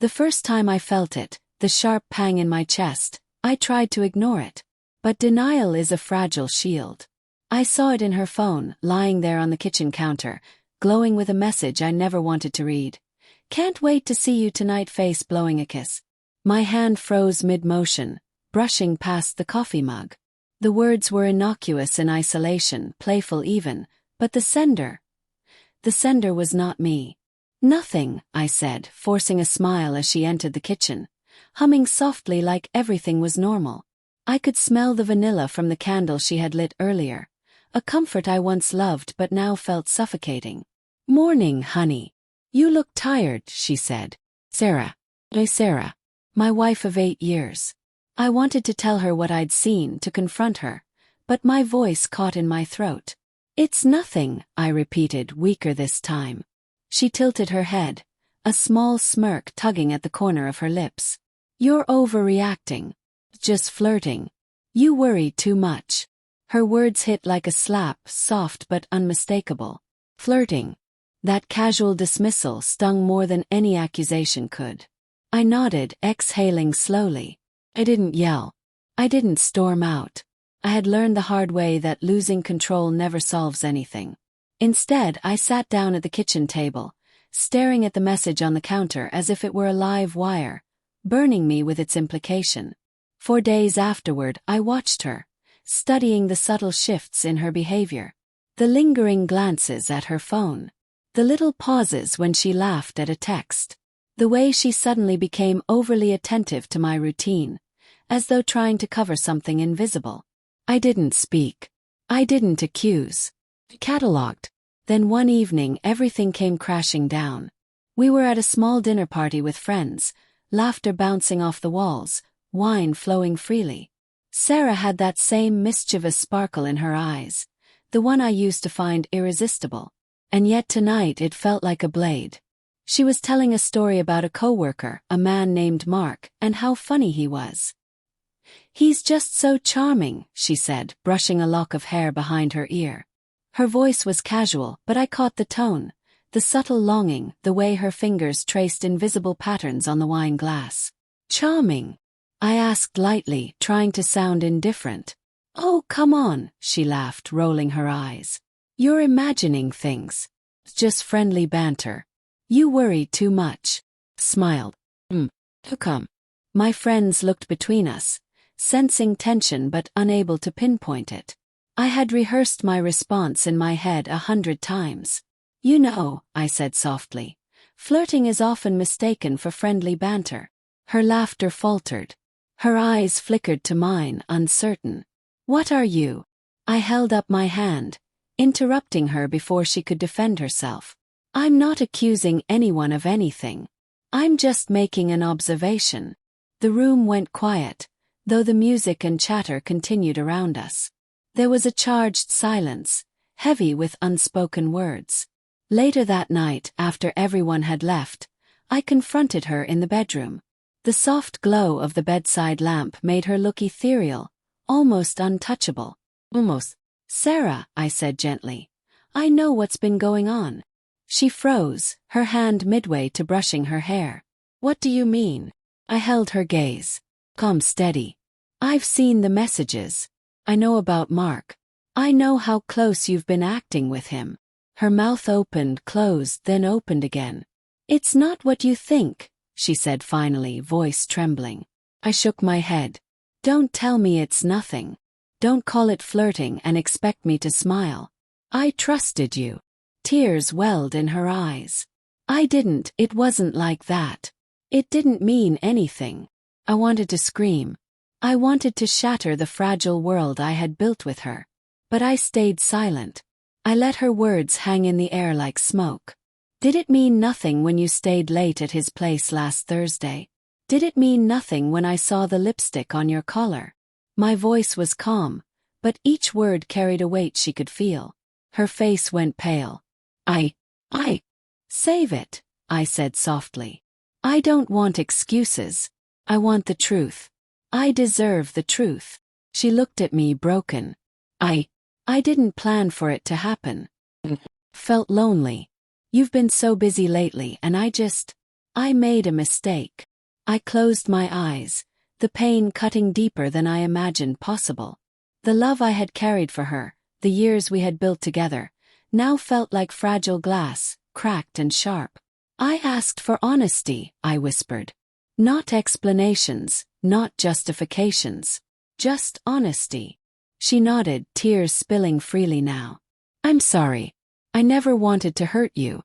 The first time I felt it, the sharp pang in my chest, I tried to ignore it. But denial is a fragile shield. I saw it in her phone, lying there on the kitchen counter, glowing with a message I never wanted to read. "Can't wait to see you tonight, face blowing a kiss." My hand froze mid-motion, brushing past the coffee mug. The words were innocuous in isolation, playful even, but the sender was not me. "Nothing," I said, forcing a smile as she entered the kitchen, humming softly like everything was normal. I could smell the vanilla from the candle she had lit earlier, a comfort I once loved but now felt suffocating. "Morning, honey. You look tired," she said. Sarah, my wife of 8 years. I wanted to tell her what I'd seen, to confront her, but my voice caught in my throat. "It's nothing," I repeated, weaker this time. She tilted her head, a small smirk tugging at the corner of her lips. "You're overreacting. Just flirting. You worry too much." Her words hit like a slap, soft but unmistakable. Flirting. That casual dismissal stung more than any accusation could. I nodded, exhaling slowly. I didn't yell. I didn't storm out. I had learned the hard way that losing control never solves anything. Instead, I sat down at the kitchen table, staring at the message on the counter as if it were a live wire, burning me with its implication. For days afterward, I watched her, studying the subtle shifts in her behavior. The lingering glances at her phone. The little pauses when she laughed at a text. The way she suddenly became overly attentive to my routine, as though trying to cover something invisible. I didn't speak. I didn't accuse. Catalogued. Then one evening everything came crashing down. We were at a small dinner party with friends, laughter bouncing off the walls, wine flowing freely. Sarah had that same mischievous sparkle in her eyes, the one I used to find irresistible. And yet tonight it felt like a blade. She was telling a story about a coworker, a man named Mark, and how funny he was. "He's just so charming," she said, brushing a lock of hair behind her ear. Her voice was casual, but I caught the tone, the subtle longing, the way her fingers traced invisible patterns on the wine glass. "Charming?" I asked lightly, trying to sound indifferent. "Oh, come on," she laughed, rolling her eyes. "You're imagining things. It's just friendly banter. You worry too much." Smiled. Come. My friends looked between us, sensing tension but unable to pinpoint it. I had rehearsed my response in my head 100 times. "You know," I said softly, "flirting is often mistaken for friendly banter." Her laughter faltered. Her eyes flickered to mine, uncertain. "What are you?" I held up my hand, interrupting her before she could defend herself. "I'm not accusing anyone of anything. I'm just making an observation." The room went quiet, though the music and chatter continued around us. There was a charged silence, heavy with unspoken words. Later that night, after everyone had left, I confronted her in the bedroom. The soft glow of the bedside lamp made her look ethereal, almost untouchable. "Almost. Sarah," I said gently, "I know what's been going on." She froze, her hand midway to brushing her hair. "What do you mean?" I held her gaze. "Calm, steady. I've seen the messages. I know about Mark. I know how close you've been acting with him." Her mouth opened, closed, then opened again. "It's not what you think," she said finally, voice trembling. I shook my head. "Don't tell me it's nothing. Don't call it flirting and expect me to smile. I trusted you." Tears welled in her eyes. "I didn't, it wasn't like that. It didn't mean anything." I wanted to scream. I wanted to shatter the fragile world I had built with her. But I stayed silent. I let her words hang in the air like smoke. "Did it mean nothing when you stayed late at his place last Thursday? Did it mean nothing when I saw the lipstick on your collar?" My voice was calm, but each word carried a weight she could feel. Her face went pale. I save it," I said softly. "I don't want excuses. I want the truth. I deserve the truth." She looked at me broken. I didn't plan for it to happen. Felt lonely. You've been so busy lately and I just... I made a mistake. I closed my eyes, the pain cutting deeper than I imagined possible. The love I had carried for her, the years we had built together, now felt like fragile glass, cracked and sharp. I asked for honesty, I whispered. Not explanations, not justifications. Just honesty. She nodded, tears spilling freely now. I'm sorry. I never wanted to hurt you.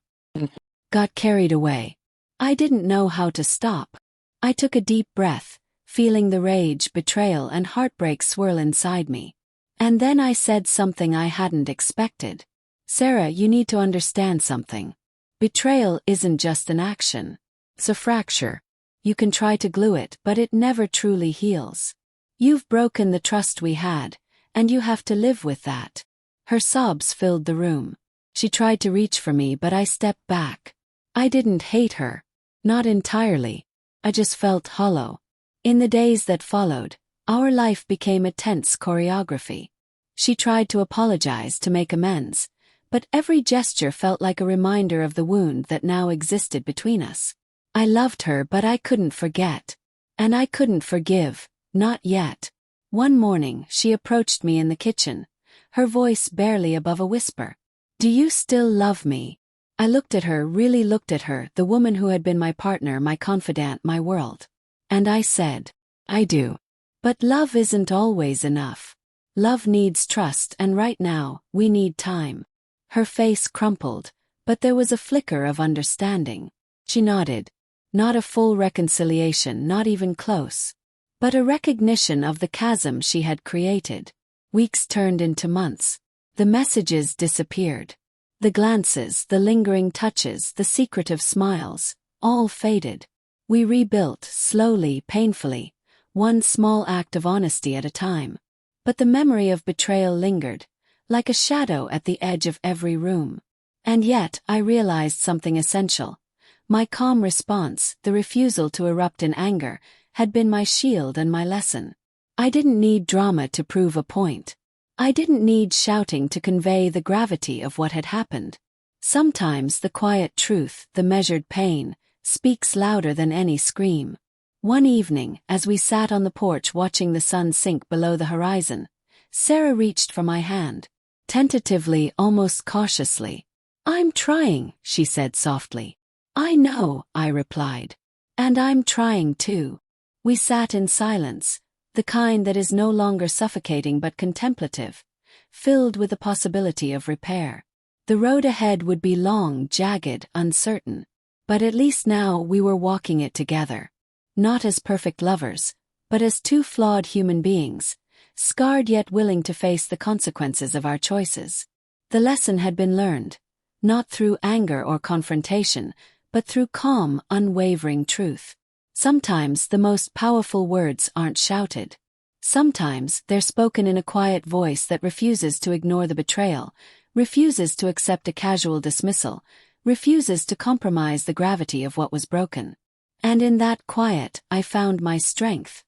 Got carried away. I didn't know how to stop. I took a deep breath, feeling the rage, betrayal and heartbreak swirl inside me. And then I said something I hadn't expected. Sarah, you need to understand something. Betrayal isn't just an action. It's a fracture. You can try to glue it, but it never truly heals. You've broken the trust we had, and you have to live with that. Her sobs filled the room. She tried to reach for me, but I stepped back. I didn't hate her. Not entirely. I just felt hollow. In the days that followed, our life became a tense choreography. She tried to apologize, to make amends, but every gesture felt like a reminder of the wound that now existed between us. I loved her, but I couldn't forget. And I couldn't forgive, not yet. One morning, she approached me in the kitchen, her voice barely above a whisper. Do you still love me? I looked at her, really looked at her, the woman who had been my partner, my confidant, my world. And I said, I do. But love isn't always enough. Love needs trust, and right now, we need time. Her face crumpled, but there was a flicker of understanding. She nodded. Not a full reconciliation, not even close. But a recognition of the chasm she had created. Weeks turned into months. The messages disappeared. The glances, the lingering touches, the secretive smiles, all faded. We rebuilt, slowly, painfully, one small act of honesty at a time. But the memory of betrayal lingered, like a shadow at the edge of every room. And yet, I realized something essential. My calm response, the refusal to erupt in anger, had been my shield and my lesson. I didn't need drama to prove a point. I didn't need shouting to convey the gravity of what had happened. Sometimes the quiet truth, the measured pain, speaks louder than any scream. One evening, as we sat on the porch watching the sun sink below the horizon, Sarah reached for my hand. Tentatively, almost cautiously. I'm trying, she said softly. I know, I replied. And I'm trying too. We sat in silence, the kind that is no longer suffocating but contemplative, filled with the possibility of repair. The road ahead would be long, jagged, uncertain. But at least now we were walking it together. Not as perfect lovers, but as two flawed human beings, scarred yet willing to face the consequences of our choices. The lesson had been learned, not through anger or confrontation, but through calm, unwavering truth. Sometimes the most powerful words aren't shouted. Sometimes they're spoken in a quiet voice that refuses to ignore the betrayal, refuses to accept a casual dismissal, refuses to compromise the gravity of what was broken. And in that quiet, I found my strength.